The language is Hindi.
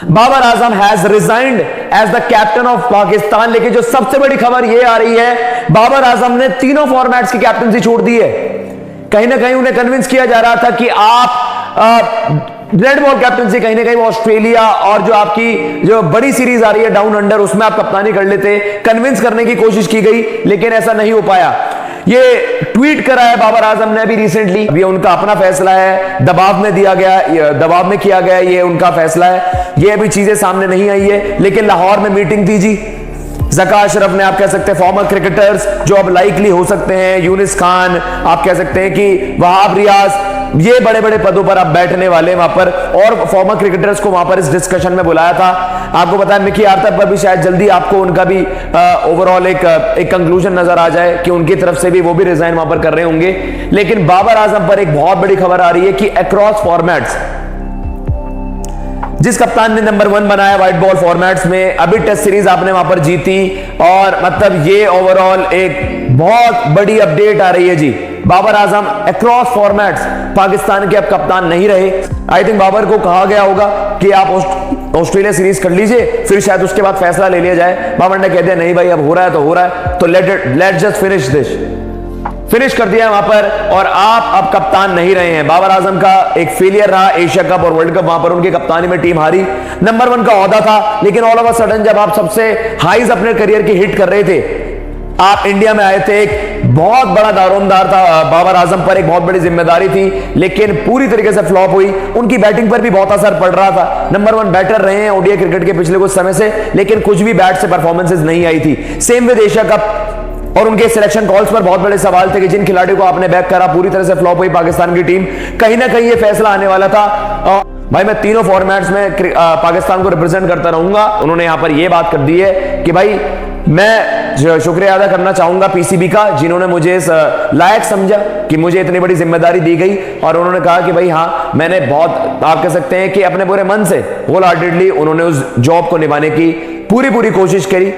Babar Azam has resigned as the captain of Pakistan. लेकिन जो सबसे बड़ी खबर यह आ रही है, बाबर आजम ने तीनों फॉर्मेट्स की कैप्टनसी छोड़ दी है। कहीं ना कहीं उन्हें कन्विंस किया जा रहा था कि आप रेड बॉल कैप्टनसी कहीं ना कहीं वो ऑस्ट्रेलिया और जो आपकी जो बड़ी सीरीज आ रही है डाउन अंडर, उसमें आप कप्तानी कर लेते। कन्विंस करने की कोशिश की गई लेकिन ऐसा नहीं हो पाया। ये ट्वीट करा है बाबर आजम ने अभी रिसेंटली। ये उनका अपना फैसला है, दबाव में दिया गया, दबाव में किया गया, ये उनका फैसला है। ये अभी चीजें सामने नहीं आई है, लेकिन लाहौर में मीटिंग थी जी। ज़का अशरफ ने, आप कह सकते हैं फॉर्मर क्रिकेटर्स जो अब लाइकली हो सकते हैं, यूनिस खान, आप कह सकते हैं कि वहाब रियाज, ये बड़े बड़े पदों पर आप बैठने वाले वहां पर, और फॉर्मर क्रिकेटर्स को वहां पर इस डिस्कशन में बुलाया था। आपको पता है मिकी आर्थर पर भी शायद जल्दी आपको उनका भी ओवरऑल एक कंक्लूजन नजर आ जाए कि उनकी तरफ से भी वो भी रिजाइन वहां पर कर रहे होंगे। लेकिन बाबर आजम पर एक बहुत बड़ी खबर आ रही है कि अक्रॉस फॉर्मेट्स जिस कप्तान ने नंबर 1 बनाया व्हाइट बॉल फॉर्मेट्स में, अभी टेस्ट सीरीज आपने वहां पर जीती, और मतलब ये ओवरऑल एक बहुत बड़ी अपडेट आ रही है जी। बाबर आजम अक्रॉस फॉर्मेट्स पाकिस्तान के अब कप्तान नहीं रहे। आई थिंक बाबर को कहा गया होगा कि आप ऑस्ट्रेलिया सीरीज कर लीजिए, फिर शायद उसके बाद फैसला ले लिया जाए। बाबर ने कह दिया नहीं भाई, अब हो रहा है तो हो रहा है, तो let just finish this. Finish कर दिया वहां पर, और आप अब कप्तान नहीं रहे हैं। बाबर आजम का एक फेलियर रहा एशिया कप और वर्ल्ड कप, वहां पर उनकी कप्तानी में टीम हारी। नंबर 1 का ओहदा था, लेकिन ऑल ऑफ अ सडन जब आप सबसे हाईज अपने करियर की हिट कर रहे थे, आप इंडिया में आए थे, एक बहुत बड़ा दारोमदार था बाबर आजम पर, एक बहुत बड़ी जिम्मेदारी थी, लेकिन पूरी तरीके से फ्लॉप हुई। उनकी बैटिंग पर भी बहुत असर पड़ रहा था। नंबर 1 बैटर रहे हैं ओडीआई क्रिकेट के पिछले कुछ समय से, लेकिन कुछ भी बैट से परफॉर्मेंसेज नहीं आई थी। सेम विद एशिया कप, और उनके सिलेक्शन कॉल्स पर बहुत बड़े सवाल थे कि जिन खिलाड़ियों को आपने बैक करा, पूरी तरह से फ्लॉप हुई पाकिस्तान की टीम। कहीं ना कहीं ये फैसला आने वाला था, भाई मैं तीनों फॉर्मेट्स में पाकिस्तान को रिप्रेजेंट करता रहूंगा। उन्होंने यहां पर यह बात कर दी है कि भाई मैं शुक्रिया अदा करना चाहूंगा पीसीबी का, जिन्होंने मुझे इस लायक समझा कि मुझे इतनी बड़ी जिम्मेदारी दी गई। और उन्होंने कहा कि भाई हाँ, मैंने बहुत, आप कह सकते हैं कि अपने पूरे मन से होल हार्टेडली उन्होंने उस जॉब को निभाने की पूरी कोशिश करी।